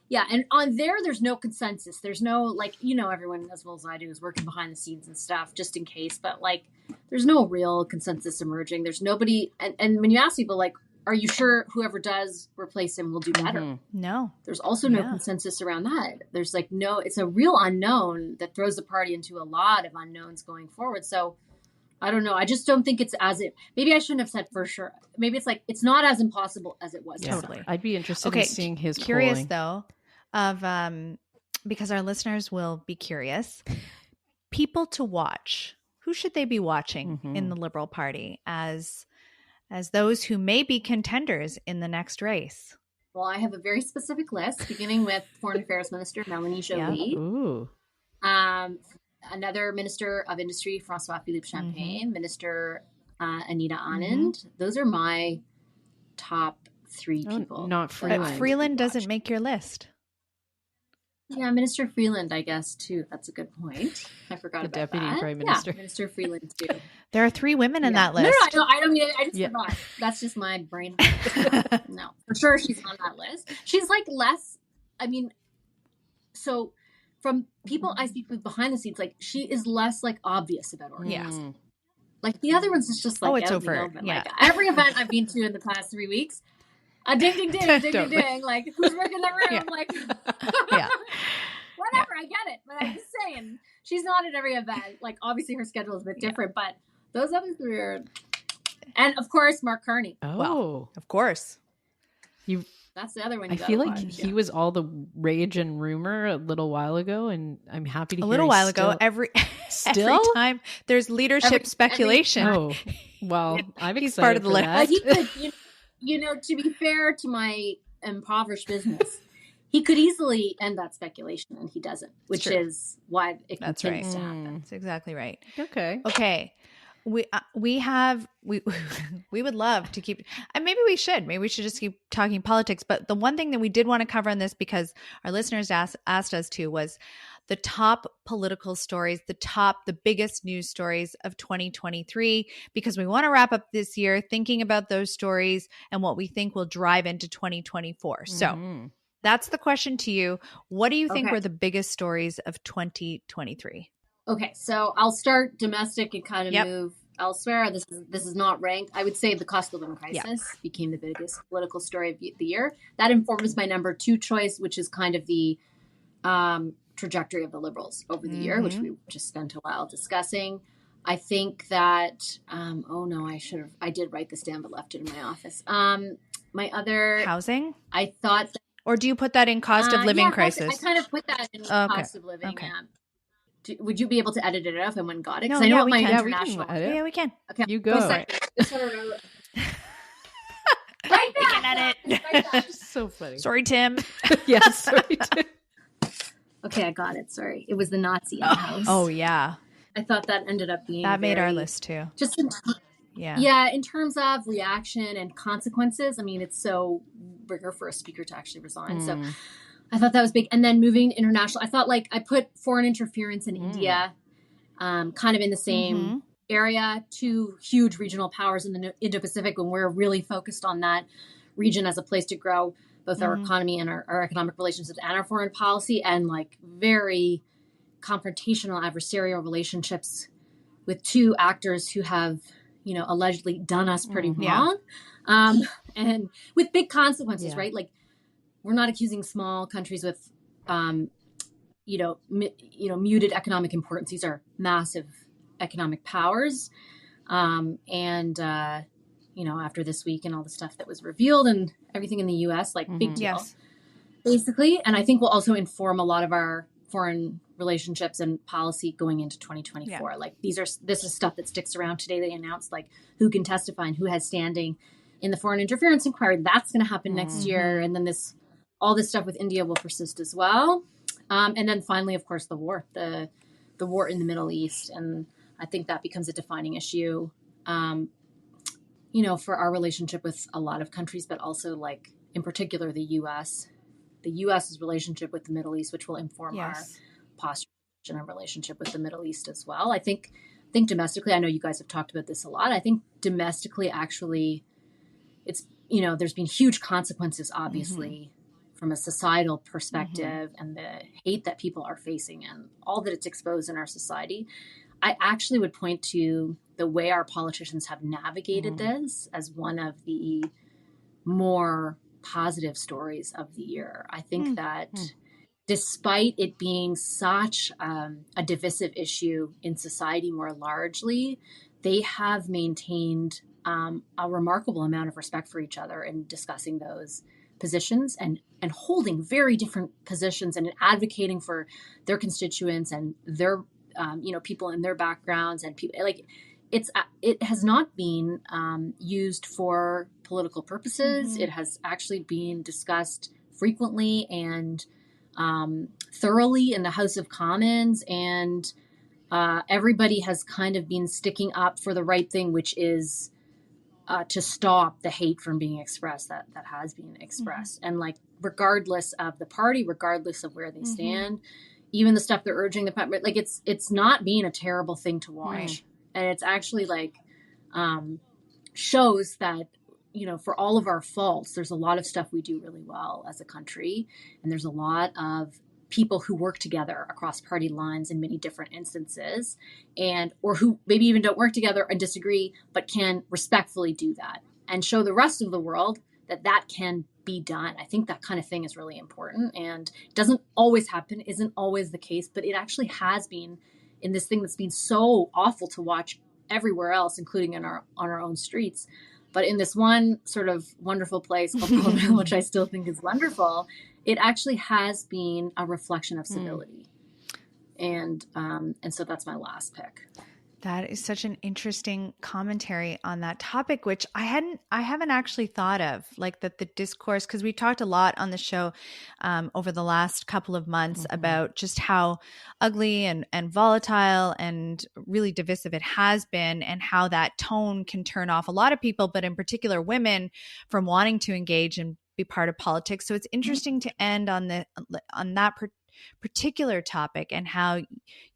Yeah, and on there's no consensus. There's no, like, everyone as well as I do is working behind the scenes and stuff just in case. But like, there's no real consensus emerging. There's nobody. And when you ask people like, are you sure whoever does replace him will do better? No. There's also no consensus around that. There's like it's a real unknown that throws the party into a lot of unknowns going forward. So I don't know. I just don't think it's maybe I shouldn't have said for sure. Maybe it's like, it's not as impossible as it was. Totally. I'd be interested in seeing his curious polling. Though of, because our listeners will be curious, people to watch, who should they be watching in the Liberal Party as those who may be contenders in the next race? Well, I have a very specific list, beginning with Foreign Affairs Minister Melanie Joly. Ooh. Another Minister of Industry, François-Philippe Champagne, Minister Anita Anand. Those are my top 3 people. Not Freeland. But Freeland doesn't make your list. Yeah, Minister Freeland, I guess, too. That's a good point. I forgot about that. Deputy Prime Minister. Yeah, Minister Freeland, too. There are 3 women in that list. No, I don't mean it. I just forgot. That's just my brain. No, for sure she's on that list. She's like less, so from people I speak with behind the scenes, like she is less like obvious about organizing. Yeah. Like the other ones is just like, it's overt. Like every event I've been to in the past 3 weeks, a ding, ding, ding, ding, ding, ding. Like, who's working the room? Yeah. Like, Yeah. whatever, I get it. But I'm just saying, she's not at every event. Like, obviously her schedule is a bit different, but those other three are, and of course, Mark Carney. Oh, Well, of course. That's the other one. I feel like he was all the rage and rumor a little while ago, and I'm happy to hear A little while ago, every time there's leadership speculation. Oh, well, I'm He's excited part of the for list. that. But he could, you know, to be fair to my impoverished business, he could easily end that speculation, and he doesn't, which is why it continues to happen. That's exactly right. Okay. We would love to keep, and maybe we should just keep talking politics. But the one thing that we did want to cover on this, because our listeners asked us to, was the top political stories, the biggest news stories of 2023, because we want to wrap up this year thinking about those stories and what we think will drive into 2024. So that's the question to you. What do you think were the biggest stories of 2023? Okay, so I'll start domestic and kind of move elsewhere. This is not ranked. I would say the cost of living crisis became the biggest political story of the year. That informs my number 2 choice, which is kind of the trajectory of the Liberals over the year, which we just spent a while discussing. I think that, I did write this down but left it in my office. My other... Housing? I thought... Or do you put that in cost of living crisis? I kind of put that in cost of living. Okay. Would you be able to edit it if anyone got it? No, I know we my can. international. Yeah, we can. Okay, You go. Right We can edit. So funny. Sorry, Tim. Yeah, sorry. Okay, I got it. Sorry. It was the Nazi in the house. Oh, yeah. I thought that ended up being That made our list too. Just in terms of reaction and consequences. I mean, it's so rigor for a speaker to actually resign. So I thought that was big. And then moving international, I thought I put foreign interference in India kind of in the same area. 2 huge regional powers in the Indo-Pacific, when we're really focused on that region as a place to grow both our economy and our economic relationships and our foreign policy, and very confrontational adversarial relationships with 2 actors who have, allegedly done us pretty wrong. And with big consequences, right? We're not accusing small countries with, muted economic importance. These are massive economic powers. After this week and all the stuff that was revealed and everything in the U.S., big deal, basically. And I think will also inform a lot of our foreign relationships and policy going into 2024. This is stuff that sticks around. Today they announced who can testify and who has standing in the foreign interference inquiry. That's going to happen next year. And then all this stuff with India will persist as well. And then finally, of course, the war in the Middle East. And I think that becomes a defining issue, for our relationship with a lot of countries, but also in particular, the U.S. The U.S.'s relationship with the Middle East, which will inform our posture and our relationship with the Middle East as well. I think domestically, I know you guys have talked about this a lot. I think domestically, actually, it's, there's been huge consequences, obviously, from a societal perspective and the hate that people are facing and all that it's exposed in our society. I actually would point to the way our politicians have navigated this as one of the more positive stories of the year. I think that despite it being such a divisive issue in society more largely, they have maintained a remarkable amount of respect for each other in discussing those positions and holding very different positions and advocating for their constituents and their people in their backgrounds and people it has not been used for political purposes. It has actually been discussed frequently and thoroughly in the House of Commons, and everybody has kind of been sticking up for the right thing, which is to stop the hate from being expressed that has been expressed. And regardless of the party, regardless of where they stand, even the stuff they're urging the it's not being a terrible thing to watch. And it's actually shows that, for all of our faults, there's a lot of stuff we do really well as a country. And there's a lot of people who work together across party lines in many different instances, or who maybe even don't work together and disagree, but can respectfully do that and show the rest of the world that can be done. I think that kind of thing is really important, and doesn't always happen, isn't always the case, but it actually has been in this thing that's been so awful to watch everywhere else, including on our own streets. But in this one sort of wonderful place called Colville, which I still think is wonderful, it actually has been a reflection of civility. And so that's my last pick. That is such an interesting commentary on that topic, which I haven't actually thought of, like that the discourse, because we talked a lot on the show over the last couple of months about just how ugly and volatile and really divisive it has been, and how that tone can turn off a lot of people, but in particular women, from wanting to engage and be part of politics. So it's interesting to end on that particular topic, and how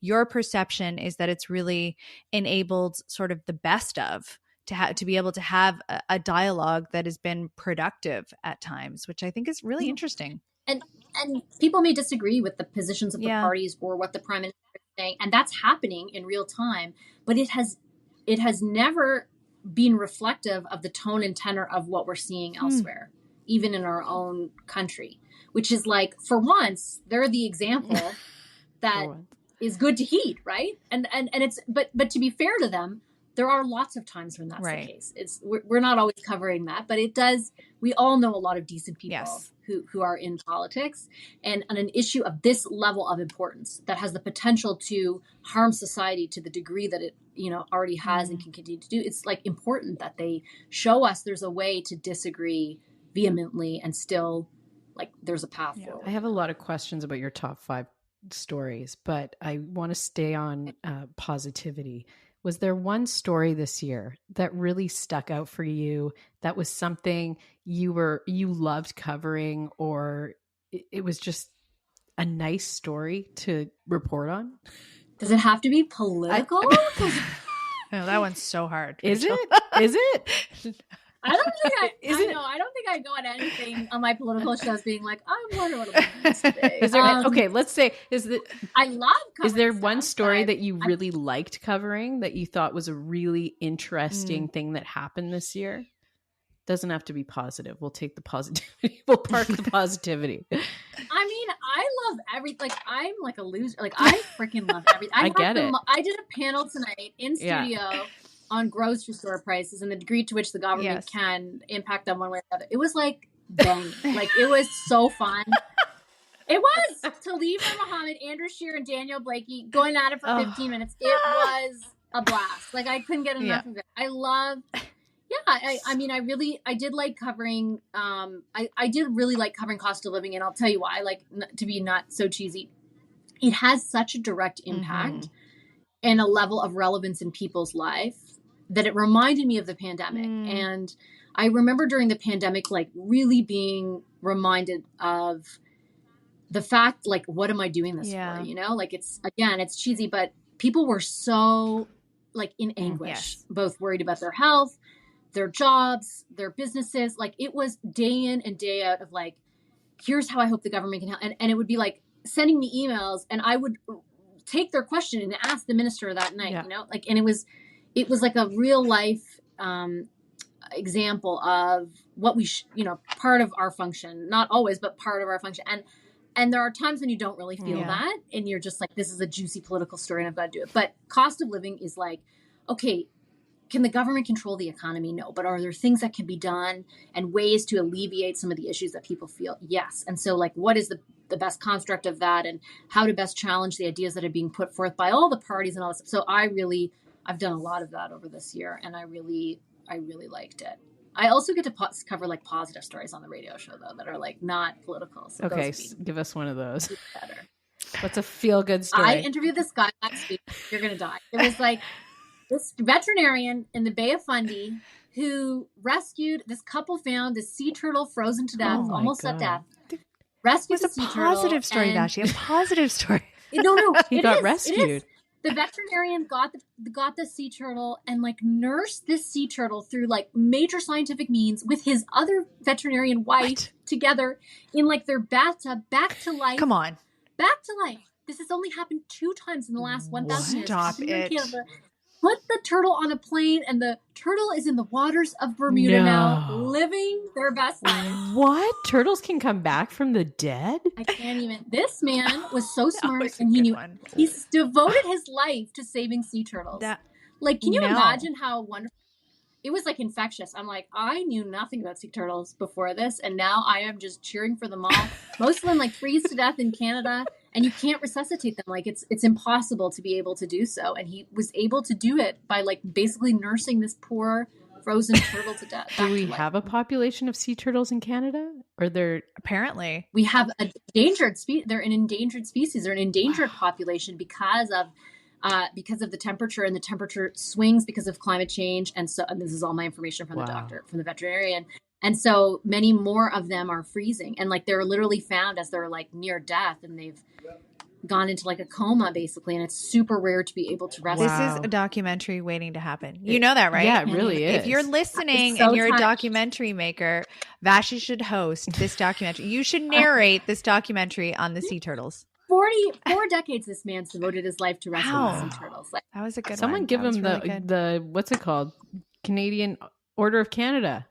your perception is that it's really enabled sort of the best of to be able to have a dialogue that has been productive at times, which I think is really interesting. And people may disagree with the positions of the parties or what the prime minister is saying, and that's happening in real time, but it has never been reflective of the tone and tenor of what we're seeing elsewhere, even in our own country. Which is like, for once, they're the example that is good to heed, right? And it's but to be fair to them, there are lots of times when that's the case. We're not always covering that, but it does. We all know a lot of decent people who are in politics, and on an issue of this level of importance that has the potential to harm society to the degree that it already has and can continue to do. It's like important that they show us there's a way to disagree vehemently and still. Like there's a path forward. I have a lot of questions about your top 5 stories, but I want to stay on positivity. Was there one story this year that really stuck out for you, that was something you loved covering, or it was just a nice story to report on? Does it have to be political? No, that one's so hard. Is it? I don't think I go at anything on my political shows being like, I wonder what it'll be next today. Is there okay, let's say I love covering is there one stuff, story that you really liked covering, that you thought was a really interesting thing that happened this year? Doesn't have to be positive. We'll take the positivity. We'll park the positivity. I mean, I love everything. Like, I'm like a loser. Like, I freaking love everything. I get it. I did a panel tonight in studio on grocery store prices and the degree to which the government can impact them one way or the other. It was like bang. Like, it was so fun. It was. Taliba Muhammad, Andrew Scheer, and Daniel Blakey going at it for 15 minutes. It was a blast. Like, I couldn't get enough of it. I love. I mean, I did like covering. I did really like covering cost of living, and I'll tell you why. Like, to be not so cheesy, it has such a direct impact and a level of relevance in people's life that it reminded me of the pandemic. And I remember during the pandemic, like, really being reminded of the fact, like, what am I doing this for? Like, it's cheesy, but people were so, like, in anguish, both worried about their health, their jobs, their businesses. Like, it was day in and day out of like, here's how I hope the government can help. And it would be like sending me emails, and I would take their question and ask the minister that night, like, and it was like a real life example of what we part of our function, not always, but part of our function. And there are times when you don't really feel that, and you're just like, this is a juicy political story and I've got to do it. But cost of living is like, okay, can the government control the economy? No. But are there things that can be done and ways to alleviate some of the issues that people feel? Yes. And so, like, what is the best construct of that, and how to best challenge the ideas that are being put forth by all the parties and all this. So I've done a lot of that over this year, and I really liked it. I also get to cover like positive stories on the radio show, though, that are like not political. So okay, give us one of those. Better. What's a feel-good story? I interviewed this guy last week. You're going to die. It was like this veterinarian in the Bay of Fundy who rescued this couple, found this sea turtle frozen to death, almost at death. Rescued the sea turtle. It's a positive story, Vassy. A positive story. No, he got rescued. The veterinarian got the sea turtle and like nursed this sea turtle through like major scientific means with his other veterinarian wife together in like their bathtub, back to life. Come on. Back to life. This has only happened 2 times in the last 1,000 years. Stop it. put the turtle on a plane, and the turtle is in the waters of Bermuda now, living their best life. What? Turtles can come back from the dead? I can't even. This man was so smart, and he knew he's devoted his life to saving sea turtles. Can you imagine how wonderful? It was like infectious. I'm like, I knew nothing about sea turtles before this, and now I am just cheering for them all. Most of them like freeze to death in Canada, and you can't resuscitate them. Like it's impossible to be able to do so. And he was able to do it by like basically nursing this poor frozen turtle to death. Do we have a population of sea turtles in Canada? Or they're apparently we have an endangered species. They're an endangered species. They're an endangered population because of the temperature, and the temperature swings because of climate change. And this is all my information from the doctor, from the veterinarian. And so many more of them are freezing, and like they're literally found as they're like near death, and they've gone into like a coma basically. And it's super rare to be able to rescue. This is a documentary waiting to happen. You know that, right? Yeah, it really is. If you're listening and you're a documentary maker, Vassy should host this documentary. You should narrate this documentary on the sea turtles. 4 decades this man's devoted his life to rescuing sea turtles. Like, that was a good someone one. give him really the what's it called? Canadian Order of Canada.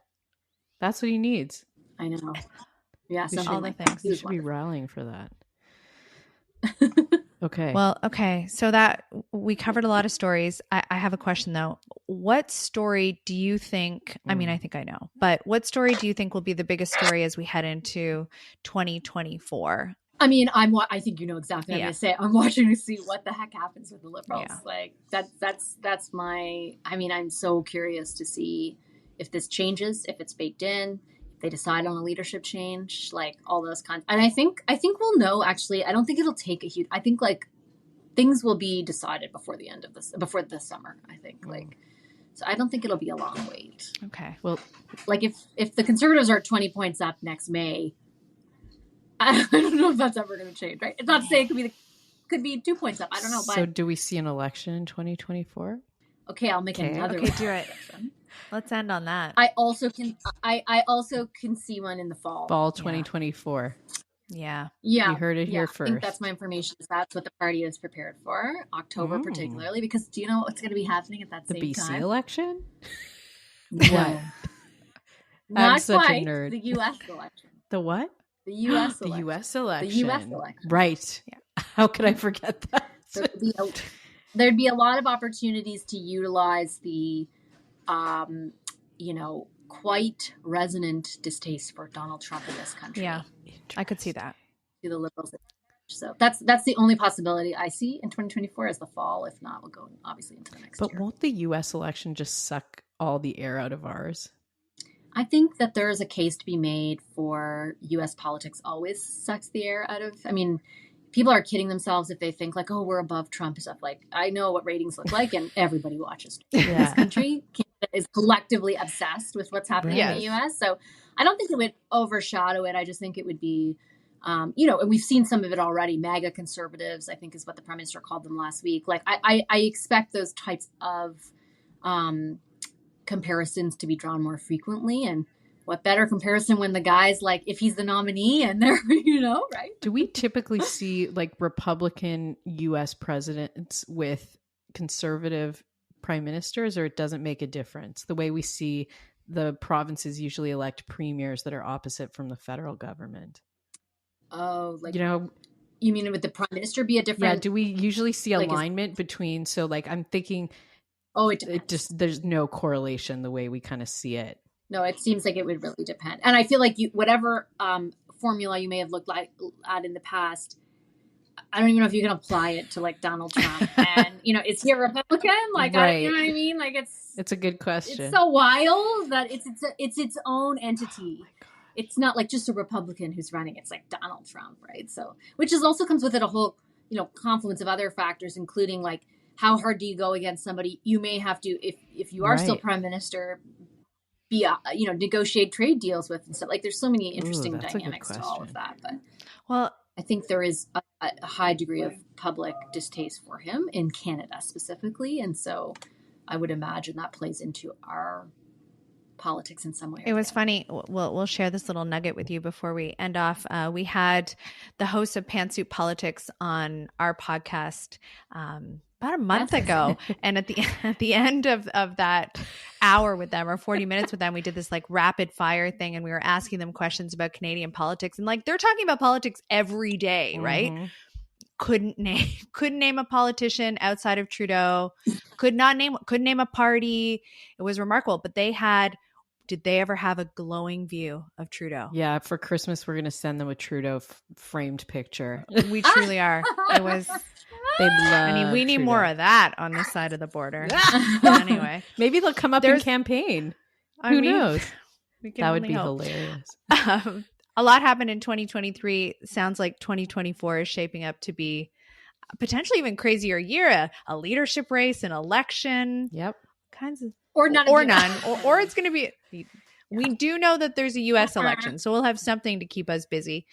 That's what he needs. I know. Yeah, all the things. You should be rallying for that. Okay. Well, okay. So that we covered a lot of stories. I have a question though. What story do you think, I mean, I think I know, but what story do you think will be the biggest story as we head into 2024? I mean, I think you know exactly what I'm going to say. I'm watching to see what the heck happens with the Liberals. Yeah. Like that's my, I mean, I'm so curious to see if this changes, if it's baked in, if they decide on a leadership change, like all those kinds. And I think we'll know, actually. I don't think it'll take a huge, I think like things will be decided before the summer, I think so I don't think it'll be a long wait. Okay. Well, like if the Conservatives are 20 points up next May, I don't know if that's ever going to change, right? It's not to say it could be 2 points up. I don't know. But so do we see an election in 2024? Okay, I'll make another. Okay, do it. Let's end on that. I also can see one in the fall. Fall 2024. Yeah. You heard it here first. I think that's my information. That's what the party is prepared for. October particularly, because do you know what's going to be happening at that same time? The BC election? No. I'm such a nerd. The U.S. election. The what? The U.S. election. The U.S. election. The U.S. election. Right. Yeah. How could I forget that? There'd be a lot of opportunities to utilize the, quite resonant distaste for Donald Trump in this country. Yeah, I could see that. To the Liberals. So that's the only possibility I see in 2024 as the fall. If not, we'll go obviously into the next year. But won't the U.S. election just suck all the air out of ours? I think that there is a case to be made for U.S. politics always sucks the air out of. I mean, people are kidding themselves if they think like, oh, we're above Trump and stuff. Like, I know what ratings look like, and everybody watches this country. Canada is collectively obsessed with what's happening in the U.S. So I don't think it would overshadow it. I just think it would be, and we've seen some of it already. MAGA conservatives, I think, is what the Prime Minister called them last week. Like, I expect those types of comparisons to be drawn more frequently. And what better comparison when the guy's like, if he's the nominee and they're, right? Do we typically see like Republican U.S. presidents with conservative prime ministers, or it doesn't make a difference? The way we see the provinces usually elect premiers that are opposite from the federal government. Oh, like, you mean would the prime minister be a different? Yeah. Do we usually see alignment between? So like, I'm thinking, it just, there's no correlation the way we kind of see it. No, it seems like it would really depend. And I feel like whatever formula you may have looked at in the past, I don't even know if you can apply it to like Donald Trump. And, is he a Republican? Like, right. you know what I mean? Like it's a good question. It's so wild that it's its own entity. Oh, it's not like just a Republican who's running. It's like Donald Trump, right? So, which also comes with it a whole, confluence of other factors, including like how hard do you go against somebody? You may have to, if you are still prime minister, be negotiate trade deals with and stuff. Like there's so many interesting dynamics to all of that. But I think there is a high degree of public distaste for him in Canada specifically, and so I would imagine that plays into our politics in some way. It was funny. We'll share this little nugget with you before we end off. We had the host of Pantsuit Politics on our podcast about a month ago. And at the end of that hour with them, or 40 minutes with them, we did this like rapid fire thing, and we were asking them questions about Canadian politics, and like they're talking about politics every day, right? Couldn't name a politician outside of Trudeau. Couldn't name a party. It was remarkable. But did they ever have a glowing view of Trudeau? Yeah, for Christmas we're going to send them a Trudeau framed picture. We truly are. It was. They love. I mean, we need Trudeau. More of that on this side of the border. Anyway, maybe they'll come up in campaign. Who knows? That would be hilarious. A lot happened in 2023. Sounds like 2024 is shaping up to be a potentially even crazier year. A leadership race, an election. Yep. Kinds of. Or none. Or it's going to be. We do know that there's a U.S. election, so we'll have something to keep us busy.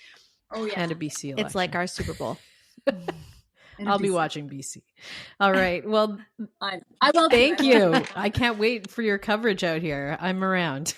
Oh yeah, and a BC election. It's like our Super Bowl. I'll be watching BC. All right. Well, I will. Thank you. I can't wait for your coverage out here. I'm around.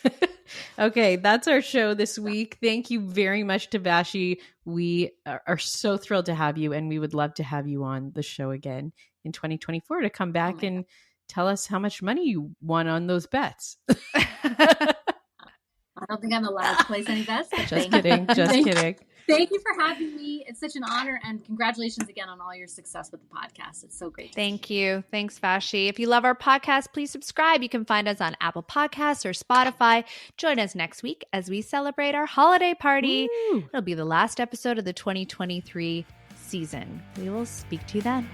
Okay, that's our show this week. Thank you very much to Vassy. We are so thrilled to have you, and we would love to have you on the show again in 2024 to come back and tell us how much money you won on those bets. I don't think I'm allowed to place any bets. Just kidding. Just kidding. Thank you for having me. It's such an honor, and congratulations again on all your success with the podcast. It's so great. Thank you. Thanks, Vassy. If you love our podcast, please subscribe. You can find us on Apple Podcasts or Spotify. Join us next week as we celebrate our holiday party. Woo! It'll be the last episode of the 2023 season. We will speak to you then.